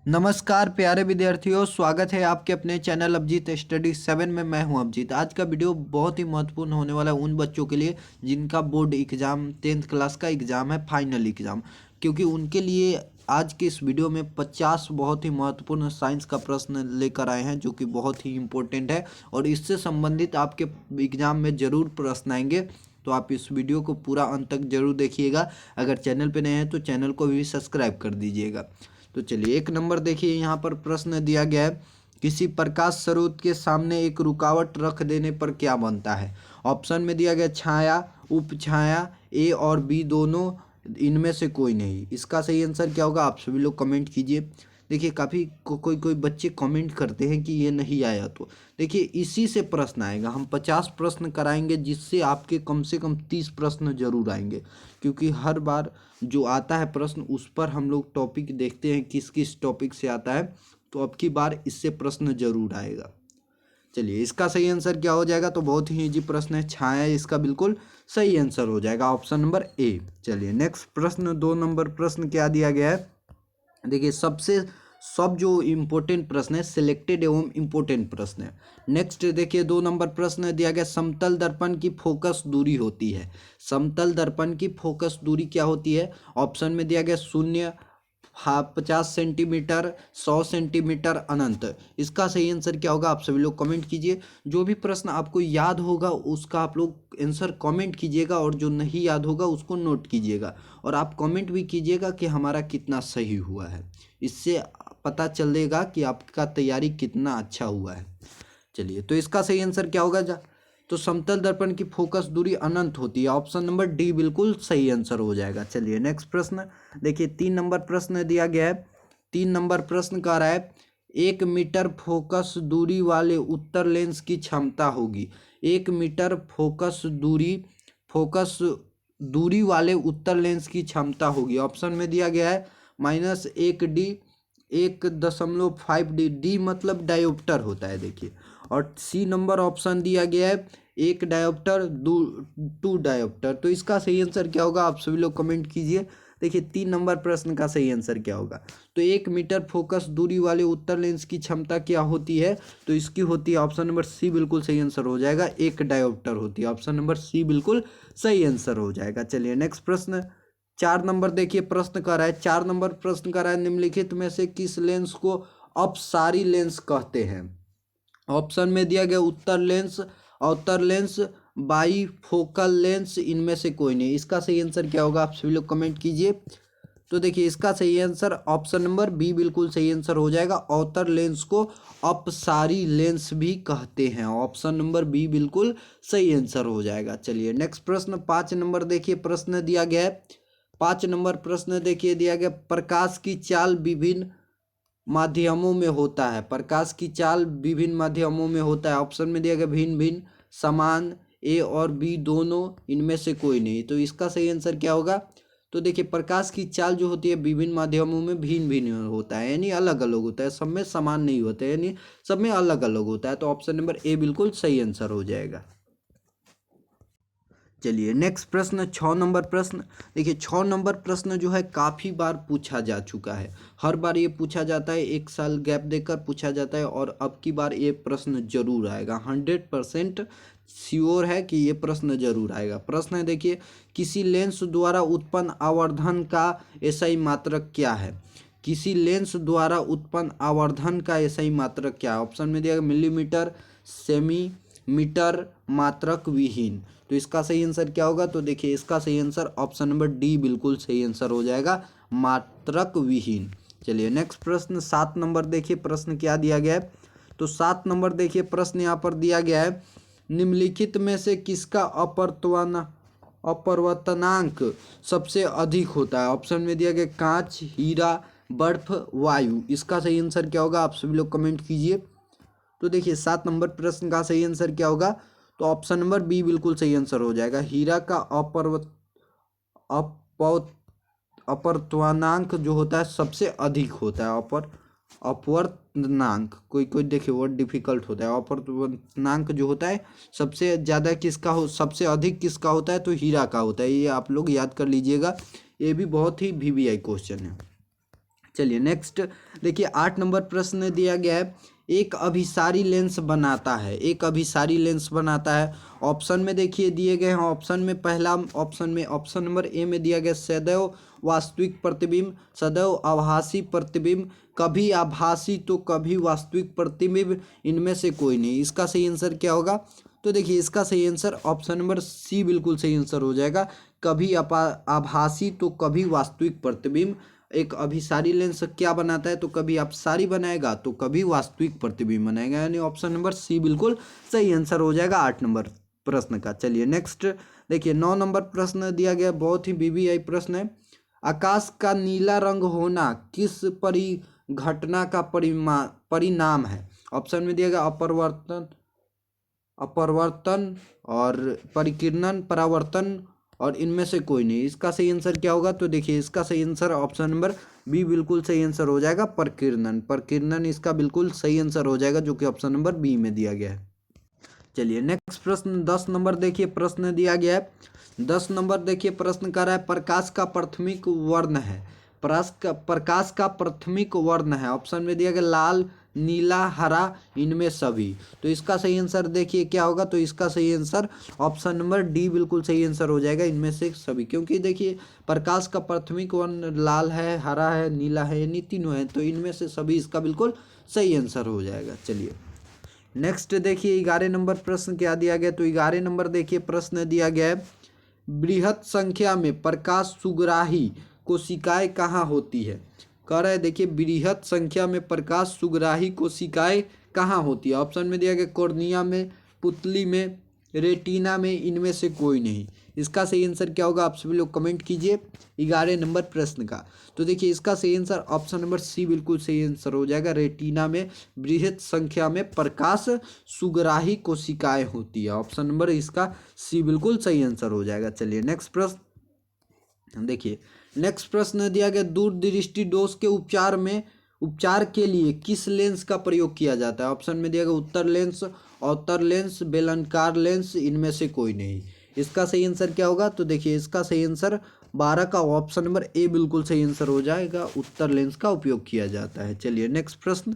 नमस्कार प्यारे विद्यार्थियों, स्वागत है आपके अपने चैनल अभिजीत स्टडी 7 में। मैं हूं अभिजीत। आज का वीडियो बहुत ही महत्वपूर्ण होने वाला है उन बच्चों के लिए जिनका बोर्ड एग्जाम 10th क्लास का एग्ज़ाम है, फाइनल एग्ज़ाम। क्योंकि उनके लिए आज के इस वीडियो में 50 बहुत ही महत्वपूर्ण साइंस का प्रश्न लेकर आए हैं, जो कि बहुत ही इम्पोर्टेंट है और इससे संबंधित आपके एग्ज़ाम में ज़रूर प्रश्न आएंगे। तो आप इस वीडियो को पूरा अंत तक जरूर देखिएगा। अगर चैनल पे नए हैं तो चैनल को भी सब्सक्राइब कर दीजिएगा। तो चलिए, एक नंबर देखिए, यहाँ पर प्रश्न दिया गया है, किसी प्रकाश स्रोत के सामने एक रुकावट रख देने पर क्या बनता है। ऑप्शन में दिया गया छाया, उपछाया, ए और बी दोनों, इनमें से कोई नहीं। इसका सही आंसर क्या होगा, आप सभी लोग कमेंट कीजिए। देखिए, काफ़ी कोई कोई बच्चे कमेंट करते हैं कि ये नहीं आया। तो देखिए, इसी से प्रश्न आएगा। हम 50 प्रश्न कराएंगे, जिससे आपके कम से कम 30 प्रश्न जरूर आएंगे। क्योंकि हर बार जो आता है प्रश्न, उस पर हम लोग टॉपिक देखते हैं किस किस टॉपिक से आता है। तो अब की बार इससे प्रश्न जरूर आएगा। चलिए, इसका सही आंसर क्या हो जाएगा, तो बहुत ही इजी प्रश्न है, छाया इसका बिल्कुल सही आंसर हो जाएगा, ऑप्शन नंबर ए। चलिए नेक्स्ट प्रश्न, 2 नंबर प्रश्न क्या दिया गया है। देखिए, सब जो इम्पोर्टेंट प्रश्न है, सिलेक्टेड एवं इम्पोर्टेंट प्रश्न है। नेक्स्ट देखिए, 2 नंबर प्रश्न दिया गया, समतल दर्पण की फोकस दूरी होती है। समतल दर्पण की फोकस दूरी क्या होती है। ऑप्शन में दिया गया 0, 50 सेंटीमीटर, 100 सेंटीमीटर, अनंत। इसका सही आंसर क्या होगा, आप सभी लोग कमेंट कीजिए। जो भी प्रश्न आपको याद होगा उसका आप लोग आंसर कमेंट कीजिएगा, और जो नहीं याद होगा उसको नोट कीजिएगा। और आप कमेंट भी कीजिएगा कि हमारा कितना सही हुआ है। इससे पता चलेगा कि आपका तैयारी कितना अच्छा हुआ है। चलिए, तो इसका सही आंसर क्या होगा, तो समतल दर्पण की फोकस दूरी अनंत होती है, ऑप्शन नंबर डी बिल्कुल सही आंसर हो जाएगा। चलिए नेक्स्ट प्रश्न देखिए, 3 नंबर प्रश्न दिया गया है। 3 नंबर प्रश्न कह रहा है, 1 मीटर फोकस दूरी वाले उत्तर लेंस की क्षमता होगी। 1 मीटर फोकस दूरी वाले उत्तर लेंस की क्षमता होगी। ऑप्शन में दिया गया है -1D, 1.5D। डी मतलब डायोप्टर होता है, देखिए। और सी नंबर ऑप्शन दिया गया है 1 डायोप्टर, 2 डायोप्टर। तो इसका सही आंसर क्या होगा, आप सभी लोग कमेंट कीजिए। देखिए, 3 नंबर प्रश्न का सही आंसर क्या होगा, तो 1 मीटर फोकस दूरी वाले उत्तर लेंस की क्षमता क्या होती है, तो इसकी होती है ऑप्शन नंबर सी बिल्कुल सही आंसर हो जाएगा, 1 डायोप्टर होती है, ऑप्शन नंबर सी बिल्कुल सही आंसर हो जाएगा। चलिए नेक्स्ट प्रश्न, 4 नंबर देखिए, प्रश्न कर रहा है, 4 नंबर प्रश्न कर रहा है, निम्नलिखित में से किस लेंस को अपसारी लेंस कहते हैं। ऑप्शन में दिया गया उत्तर लेंस, अवतर लेंस, बाई फोकल लेंस, इनमें से कोई नहीं। इसका सही आंसर क्या होगा, आप सभी लोग कमेंट कीजिए। तो देखिए, इसका सही आंसर ऑप्शन नंबर बी बिल्कुल सही आंसर हो जाएगा। अवतर लेंस को अपसारी लेंस भी कहते हैं, ऑप्शन नंबर बी बिल्कुल सही आंसर हो जाएगा। चलिए नेक्स्ट प्रश्न, 5 नंबर देखिए, प्रश्न दिया गया है। 5 नंबर प्रश्न देखिए, दिया गया, प्रकाश की चाल विभिन्न माध्यमों में होता है। प्रकाश की चाल विभिन्न माध्यमों में होता है। ऑप्शन में दिया गया भिन्न भिन्न, समान, ए और बी दोनों, इनमें से कोई नहीं। तो इसका सही आंसर क्या होगा, तो देखिए, प्रकाश की चाल जो होती है विभिन्न माध्यमों में भिन्न भिन्न होता है, यानी अलग अलग होता है, सब में समान नहीं होता है, यानी सब में अलग अलग होता है। तो ऑप्शन नंबर ए बिल्कुल सही आंसर हो जाएगा। चलिए नेक्स्ट प्रश्न, 6 नंबर प्रश्न देखिए, 6 नंबर प्रश्न जो है काफ़ी बार पूछा जा चुका है। हर बार ये पूछा जाता है, 1 साल गैप देकर पूछा जाता है, और अब की बार ये प्रश्न जरूर आएगा। 100% श्योर है कि ये प्रश्न जरूर आएगा। प्रश्न है देखिए, किसी लेंस द्वारा उत्पन्न आवर्धन का एसआई मात्रक क्या है। किसी लेंस द्वारा उत्पन्न आवर्धन का एसआई मात्रक क्या है। ऑप्शन में दिया गया मिलीमीटर, सेमीमीटर, मात्रक विहीन। तो इसका सही आंसर क्या होगा, तो देखिए, इसका सही आंसर ऑप्शन नंबर डी बिल्कुल सही आंसर हो जाएगा, मात्रक विहीन। चलिए नेक्स्ट प्रश्न, 7 नंबर देखिए, प्रश्न क्या दिया गया है। तो 7 नंबर देखिए, प्रश्न यहाँ पर दिया गया है, निम्नलिखित में से किसका अपवर्तनांक सबसे अधिक होता है। ऑप्शन में दिया गया कांच, हीरा, बर्फ, वायु। इसका सही आंसर क्या होगा, आप सभी लोग कमेंट कीजिए। तो देखिए, 7 नंबर प्रश्न का सही आंसर क्या होगा, तो ऑप्शन नंबर बी बिल्कुल सही आंसर हो जाएगा। हीरा का अपवर्तनांक जो होता है सबसे अधिक होता है। अपवर्तनांक, कोई कोई देखिए वर्ड डिफिकल्ट होता है। अपवर्तनांक जो होता है सबसे ज़्यादा किसका सबसे अधिक किसका होता है, तो हीरा का होता है। ये आप लोग याद कर लीजिएगा, ये भी बहुत ही वीवीआई क्वेश्चन है। चलिए नेक्स्ट देखिए 8 नंबर प्रश्न दिया गया है, एक अभिसारी लेंस बनाता है, एक अभिसारी लेंस बनाता है। ऑप्शन में देखिए दिए गए हैं, ऑप्शन में पहला ऑप्शन में ऑप्शन नंबर ए में दिया गया सदैव वास्तविक प्रतिबिंब, सदैव आभासी प्रतिबिंब, कभी आभासी तो कभी वास्तविक प्रतिबिंब, इनमें से कोई नहीं। इसका सही आंसर क्या होगा? तो देखिए इसका सही आंसर ऑप्शन नंबर सी बिल्कुल सही आंसर हो जाएगा, कभी आभासी तो कभी वास्तविक प्रतिबिंब। एक अभिसारी लेंस क्या बनाता है? तो कभी अपसारी बनाएगा तो कभी वास्तविक प्रतिबिंब बनाएगा, यानी ऑप्शन नंबर सी बिल्कुल सही आंसर हो जाएगा 8 नंबर प्रश्न का। चलिए नेक्स्ट देखिए 9 नंबर प्रश्न दिया गया, बहुत ही बीबीआई प्रश्न है। आकाश का नीला रंग होना किस परिघटना का परिणाम है? ऑप्शन में दिया गया अपवर्तन और परिकिरणन, परावर्तन, और इनमें से कोई नहीं। इसका सही आंसर क्या होगा? तो देखिए इसका सही आंसर ऑप्शन नंबर बी बिल्कुल सही आंसर हो जाएगा, परिकिरणन। परिकिरणन इसका बिल्कुल सही आंसर हो जाएगा, जो कि ऑप्शन नंबर बी में दिया गया है। चलिए नेक्स्ट प्रश्न 10 नंबर देखिए प्रश्न दिया गया है। 10 नंबर देखिए प्रश्न कर रहा है, प्रकाश का प्राथमिक वर्ण है, प्रकाश का प्राथमिक वर्ण है। ऑप्शन में दिया गया लाल, नीला, हरा, इनमें सभी। तो इसका सही आंसर देखिए क्या होगा? तो इसका सही आंसर ऑप्शन नंबर डी बिल्कुल सही आंसर हो जाएगा, इनमें से सभी। क्योंकि देखिए प्रकाश का प्राथमिक वर्ण लाल है, हरा है, नीला है, यानी तीनों है, तो इनमें से सभी इसका बिल्कुल सही आंसर हो जाएगा। चलिए नेक्स्ट देखिए 11 नंबर प्रश्न क्या दिया गया? तो 11 नंबर देखिए प्रश्न दिया गया है, बृहत संख्या में प्रकाश सुग्राही कोशिकाएं कहाँ होती है? कह रहा है देखिए बृहत संख्या में प्रकाश सुग्राही कोशिकाएं कहाँ होती है? ऑप्शन में दिया गया कॉर्निया में, पुतली में, रेटिना में, इनमें से कोई नहीं। इसका सही आंसर क्या होगा? आप सभी लोग कमेंट कीजिए 11 नंबर प्रश्न का। तो देखिए इसका सही आंसर ऑप्शन नंबर सी बिल्कुल सही आंसर हो जाएगा, रेटिना में बृहत संख्या में प्रकाश सुग्राही कोशिकाएं होती है। ऑप्शन नंबर इसका सी बिल्कुल सही आंसर हो जाएगा। चलिए नेक्स्ट प्रश्न देखिए, नेक्स्ट प्रश्न दिया गया, दूरदृष्टि दोष के उपचार के लिए किस लेंस का प्रयोग किया जाता है? ऑप्शन में दिया गया उत्तर लेंस, अवतल लेंस, बेलनाकार लेंस, इनमें से कोई नहीं। इसका सही आंसर क्या होगा? तो देखिए इसका सही आंसर 12 का ऑप्शन नंबर ए बिल्कुल सही आंसर हो जाएगा, उत्तर लेंस का उपयोग किया जाता है। चलिए नेक्स्ट प्रश्न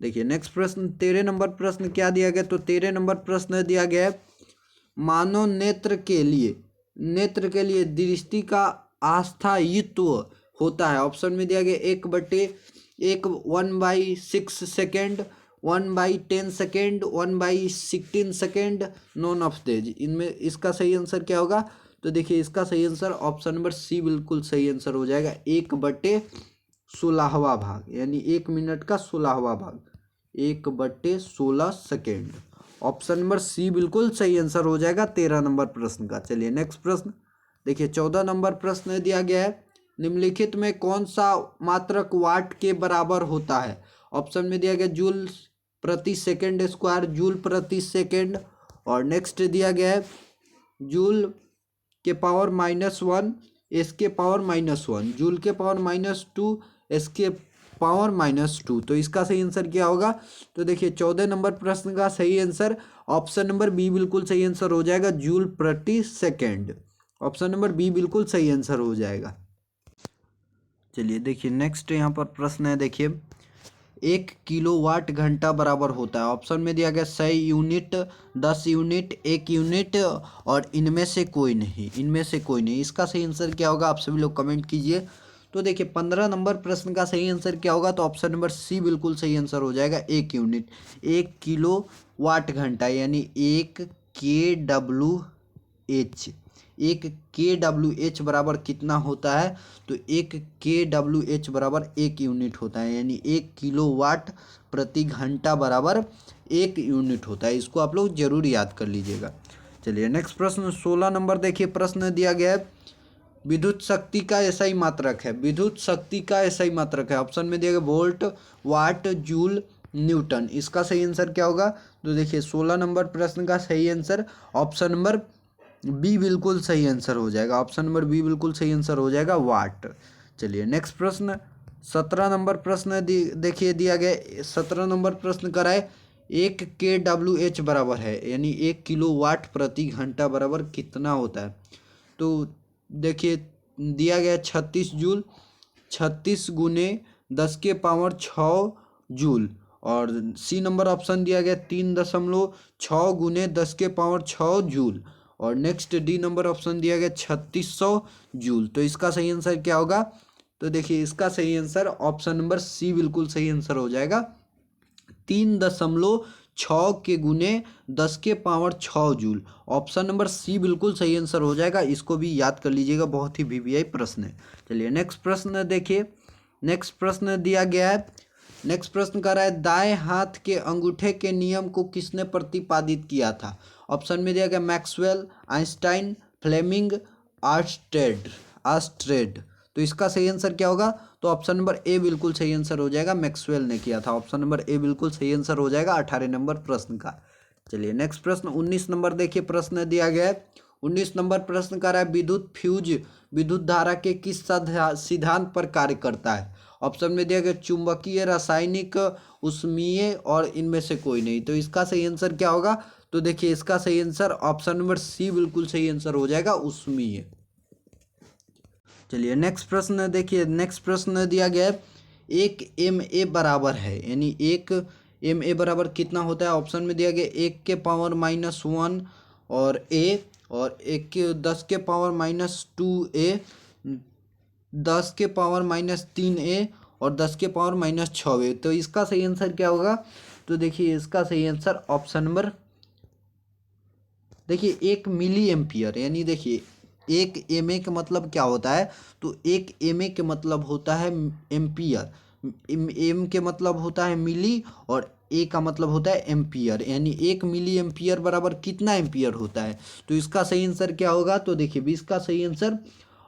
देखिए, नेक्स्ट प्रश्न 13 नंबर प्रश्न क्या दिया गया? तो 13 नंबर प्रश्न दिया गया है, मानव नेत्र के लिए दृष्टि का आस्थायित्व होता है। ऑप्शन में दिया गया 1/6 second, 1/10 second, 1/16 second, none of देज। इनमें इसका सही आंसर क्या होगा? तो देखिए इसका सही आंसर ऑप्शन नंबर सी बिल्कुल सही आंसर हो जाएगा, 1/16वां भाग, यानी 1 मिनट का 16वां भाग, 1/16 सेकेंड। ऑप्शन नंबर सी बिल्कुल सही आंसर हो जाएगा 13 नंबर प्रश्न का। चलिए नेक्स्ट प्रश्न देखिए 14 नंबर प्रश्न दिया गया है, निम्नलिखित में कौन सा मात्रक वाट के बराबर होता है? ऑप्शन में दिया गया जूल प्रति सेकेंड स्क्वायर, जूल प्रति सेकेंड, और नेक्स्ट दिया गया है जूल के पावर -1, इसके पावर -1, जूल के पावर -2, इसके पावर -2। तो इसका सही आंसर क्या होगा? तो देखिए 14 नंबर प्रश्न का सही आंसर ऑप्शन नंबर बी बिल्कुल सही आंसर हो जाएगा, जूल प्रति सेकेंड। ऑप्शन नंबर बी बिल्कुल सही आंसर हो जाएगा। चलिए देखिए नेक्स्ट यहाँ पर प्रश्न है, देखिए 1 किलोवाट घंटा बराबर होता है। ऑप्शन में दिया गया 100 यूनिट, 10 यूनिट, 1 यूनिट, और इनमें से कोई नहीं, इनमें से कोई नहीं। इसका सही आंसर क्या होगा? आप सभी लोग कमेंट कीजिए। तो देखिए 15 नंबर प्रश्न का सही आंसर क्या होगा? तो ऑप्शन नंबर सी बिल्कुल सही आंसर हो जाएगा, 1 यूनिट। 1 किलोवाट घंटा यानी 1 kWh, 1 kWh बराबर कितना होता है? तो 1 kWh बराबर 1 यूनिट होता है, यानी 1 किलोवाट प्रति घंटा बराबर 1 यूनिट होता है। इसको आप लोग जरूर याद कर लीजिएगा। चलिए नेक्स्ट प्रश्न 16 नंबर देखिए प्रश्न दिया गया है, विद्युत शक्ति का एसआई मात्रक है, विद्युत शक्ति का एसआई मात्रक है। ऑप्शन में दिया गया वोल्ट, वाट, जूल, न्यूटन। इसका सही आंसर क्या होगा? तो देखिए 16 नंबर प्रश्न का सही आंसर ऑप्शन नंबर बी बिल्कुल सही आंसर हो जाएगा, ऑप्शन नंबर बी बिल्कुल सही आंसर हो जाएगा, वाट। चलिए नेक्स्ट प्रश्न 17 नंबर प्रश्न देखिए दिया गया, 17 नंबर प्रश्न कराए 1 kWh बराबर है, यानी 1 किलोवाट प्रति घंटा बराबर कितना होता है? तो देखिए दिया गया 36 जूल, 36 गुने 10 के पावर 6 जूल। और सी नंबर ऑप्शन दिया गया 3.6 गुने 10 के पावर 6 जूल। और नेक्स्ट डी नंबर ऑप्शन दिया गया 3600 जूल। तो इसका सही आंसर क्या होगा? तो देखिए इसका सही आंसर ऑप्शन नंबर सी बिल्कुल सही आंसर हो जाएगा। 3.6 के गुने 10 के power 6 joule. Option number C बिल्कुल सही आंसर हो जाएगा। इसको भी याद कर लीजिएगा, बहुत ही वीवीआई प्रश्न है। चलिए नेक्स्ट प्रश्न देखिए। नेक्स्ट प्रश्न दिया गया है। नेक्स्ट प्रश्न कर रहा है, दाएं हाथ के अंगूठे के नियम को किसने प्रतिपादित किया था? ऑप्शन में दिया गया मैक्सवेल, आइंस्टाइन, फ्लेमिंग, आर्स्ट्रेड। तो इसका सही आंसर क्या होगा? तो ऑप्शन नंबर ए बिल्कुल सही आंसर हो जाएगा, मैक्सवेल ने किया था। ऑप्शन नंबर ए बिल्कुल सही आंसर हो जाएगा 18 नंबर प्रश्न का। चलिए नेक्स्ट प्रश्न 19 नंबर देखिए। प्रश्न दिया गया है 19 नंबर प्रश्न का रहा है, विद्युत फ्यूज विद्युत धारा के किस सिद्धांत पर कार्य करता है? ऑप्शन में दिया गया चुंबकीय, रासायनिक, ऊष्मीय और इनमें से कोई नहीं। तो इसका सही आंसर क्या होगा? तो देखिए इसका सही आंसर ऑप्शन नंबर सी बिल्कुल सही आंसर हो जाएगा, ऊष्मीय। चलिए नेक्स्ट प्रश्न देखिए। नेक्स्ट प्रश्न दिया गया है, एक एम ए बराबर है, यानी एक एम ए बराबर कितना होता है? ऑप्शन में दिया गया 1 के पावर -1 और ए, और 1 के 10 के पावर -2 ए, 10 के पावर -3 ए और 10 के पावर -6 ए। तो इसका सही आंसर क्या होगा? तो देखिए इसका सही आंसर ऑप्शन नंबर, देखिए 1 मिली एम्पियर, यानी देखिए 1 एम ए का मतलब क्या होता है? तो 1 एम ए के मतलब होता है एम्पियर, एम के मतलब होता है मिली और ए का मतलब होता है एम्पियर, यानी 1 मिली एम्पियर बराबर कितना एम्पियर होता है? तो इसका सही आंसर क्या होगा? तो देखिए 20 का सही आंसर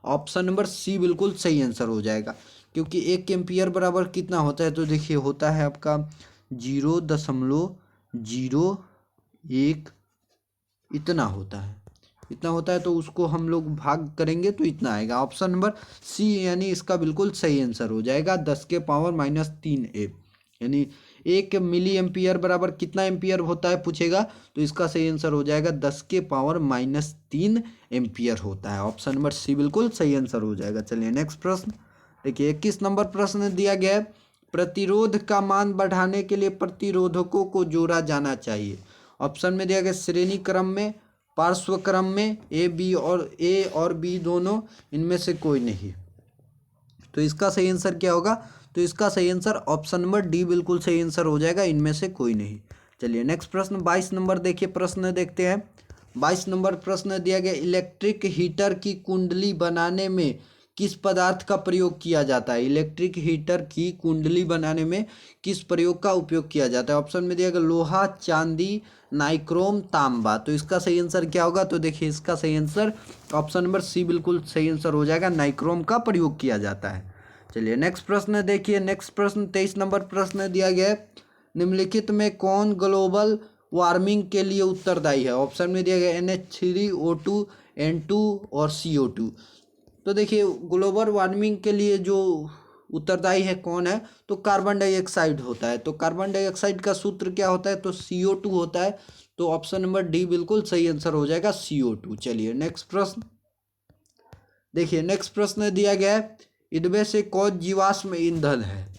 ऑप्शन नंबर सी बिल्कुल सही आंसर हो जाएगा, क्योंकि 1 एम्पियर बराबर कितना होता है? तो देखिए होता है आपका 0.01, इतना होता है। इतना होता है तो उसको हम लोग भाग करेंगे तो इतना आएगा। ऑप्शन नंबर सी यानी इसका बिल्कुल सही आंसर हो जाएगा 10 के पावर -3 ए, यानी 1 मिली एम्पियर बराबर कितना एम्पियर होता है पूछेगा, तो इसका सही आंसर हो जाएगा 10 के पावर -3 एम्पियर होता है। ऑप्शन नंबर सी बिल्कुल सही आंसर हो जाएगा। चलिए नेक्स्ट प्रश्न देखिए। 21 नंबर प्रश्न दिया गया है, प्रतिरोध का मान बढ़ाने के लिए प्रतिरोधकों को जोड़ा जाना चाहिए। ऑप्शन में दिया गया श्रेणी क्रम में, पार्श्व क्रम में, ए और बी दोनों, इनमें से कोई नहीं। तो इसका सही आंसर क्या होगा? तो इसका सही आंसर ऑप्शन नंबर डी बिल्कुल सही आंसर हो जाएगा, इनमें से कोई नहीं। चलिए नेक्स्ट प्रश्न 22 नंबर देखिए। प्रश्न देखते हैं। 22 नंबर प्रश्न दिया गया, इलेक्ट्रिक हीटर की कुंडली बनाने में किस पदार्थ का प्रयोग किया जाता है? इलेक्ट्रिक हीटर की कुंडली बनाने में किस प्रयोग का उपयोग किया जाता है? ऑप्शन में दिया गया लोहा, चांदी, नाइक्रोम, तांबा। तो इसका सही आंसर क्या होगा? तो देखिए इसका सही आंसर ऑप्शन नंबर सी बिल्कुल सही आंसर हो जाएगा, नाइक्रोम का प्रयोग किया जाता है। चलिए नेक्स्ट प्रश्न देखिए। नेक्स्ट प्रश्न 23 नंबर प्रश्न दिया गया है, निम्नलिखित में कौन ग्लोबल वार्मिंग के लिए उत्तरदायी है? ऑप्शन में दिया गया NH3O2, N2 और CO2। तो देखिए ग्लोबल वार्मिंग के लिए जो उत्तरदायी है कौन है? तो कार्बन डाइऑक्साइड होता है। तो कार्बन डाइऑक्साइड का सूत्र क्या होता है? तो CO2 होता है। तो ऑप्शन नंबर डी बिल्कुल सही आंसर हो जाएगा, CO2। चलिए नेक्स्ट प्रश्न देखिए। नेक्स्ट प्रश्न दिया गया है, इनमें से कौन जीवाश्म ईंधन है?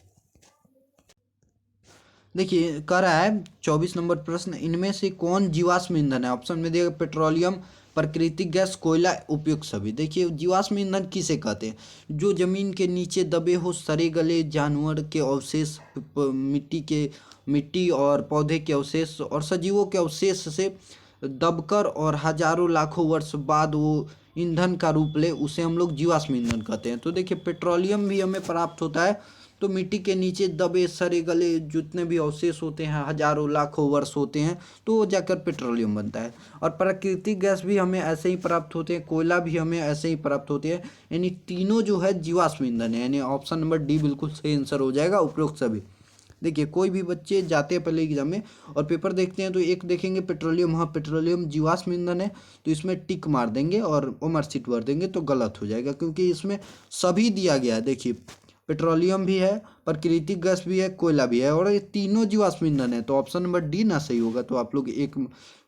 देखिए कह रहा है 24 नंबर प्रश्न, इनमें से कौन जीवाश्म ईंधन है? ऑप्शन में दिया गया पेट्रोलियम, प्राकृतिक गैस, कोयला, उपयुक्त सभी। देखिए जीवाश्म ईंधन किसे कहते हैं? जो जमीन के नीचे दबे हो सड़े गले जानवर के अवशेष, मिट्टी और पौधे के अवशेष और सजीवों के अवशेष से दबकर और हजारों लाखों वर्ष बाद वो ईंधन का रूप ले, उसे हम लोग जीवाश्म ईंधन कहते हैं। तो देखिए पेट्रोलियम भी हमें प्राप्त होता है, तो मिट्टी के नीचे दबे सड़े गले जितने भी अवशेष होते हैं, हजारों लाखों वर्ष होते हैं, तो वो जाकर पेट्रोलियम बनता है। और प्राकृतिक गैस भी हमें ऐसे ही प्राप्त होते हैं, कोयला भी हमें ऐसे ही प्राप्त होते हैं, यानी तीनों जो है जीवाश्म ईंधन है, यानी ऑप्शन नंबर डी बिल्कुल सही आंसर हो जाएगा, उपरोक्त सभी। देखिए कोई भी बच्चे जाते हैं पहले एग्जाम में और पेपर देखते हैं तो एक देखेंगे पेट्रोलियम, हाँ पेट्रोलियम जीवाश्म ईंधन है, तो इसमें टिक मार देंगे और मार्कशीट भर देंगे, तो गलत हो जाएगा, क्योंकि इसमें सभी दिया गया है। देखिए पेट्रोलियम भी है, प्राकृतिक गैस भी है, कोयला भी है, और ये तीनों जीवाश्म ईंधन है। तो ऑप्शन नंबर डी ना सही होगा। तो आप लोग एक,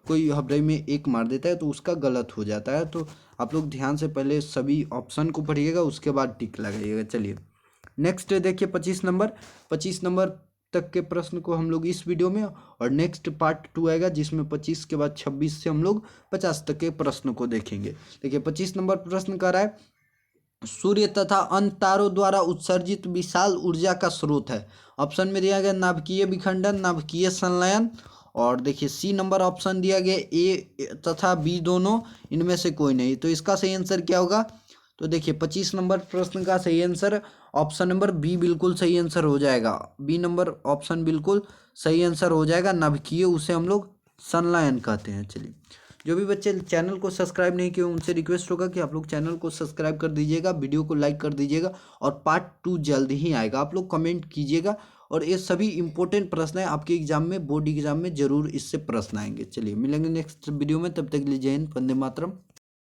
कोई हब्रई में एक मार देता है तो उसका गलत हो जाता है। तो आप लोग ध्यान से पहले सभी ऑप्शन को पढ़िएगा, उसके बाद टिक लगाइएगा। चलिए नेक्स्ट देखिए 25 नंबर तक के प्रश्न को हम लोग इस वीडियो में, और नेक्स्ट पार्ट 2 आएगा जिसमें 25 के बाद 26 से हम लोग 50 तक के प्रश्न को देखेंगे। देखिए 25 नंबर प्रश्न कर रहा है, सूर्य तथा अन्य तारों द्वारा उत्सर्जित विशाल ऊर्जा का स्रोत है। ऑप्शन में दिया गया नाभिकीय विखंडन, नाभिकीय संलयन, और देखिए सी नंबर ऑप्शन दिया गया ए तथा बी दोनों, इनमें से कोई नहीं। तो इसका सही आंसर क्या होगा? तो देखिए 25 नंबर प्रश्न का सही आंसर ऑप्शन नंबर बी बिल्कुल सही आंसर हो जाएगा। बी नंबर ऑप्शन बिल्कुल सही आंसर हो जाएगा। नाभिकीय उसे हम लोग संलयन कहते हैं। चलिए, जो भी बच्चे चैनल को सब्सक्राइब नहीं किए उनसे रिक्वेस्ट होगा कि आप लोग चैनल को सब्सक्राइब कर दीजिएगा, वीडियो को लाइक कर दीजिएगा, और पार्ट 2 जल्द ही आएगा। आप लोग कमेंट कीजिएगा, और ये सभी इंपॉर्टेंट प्रश्न है आपके एग्जाम में, बोर्ड एग्जाम में जरूर इससे प्रश्न आएंगे। चलिए मिलेंगे नेक्स्ट वीडियो में, तब तक के लिए जय हिंद, वंदे मातरम।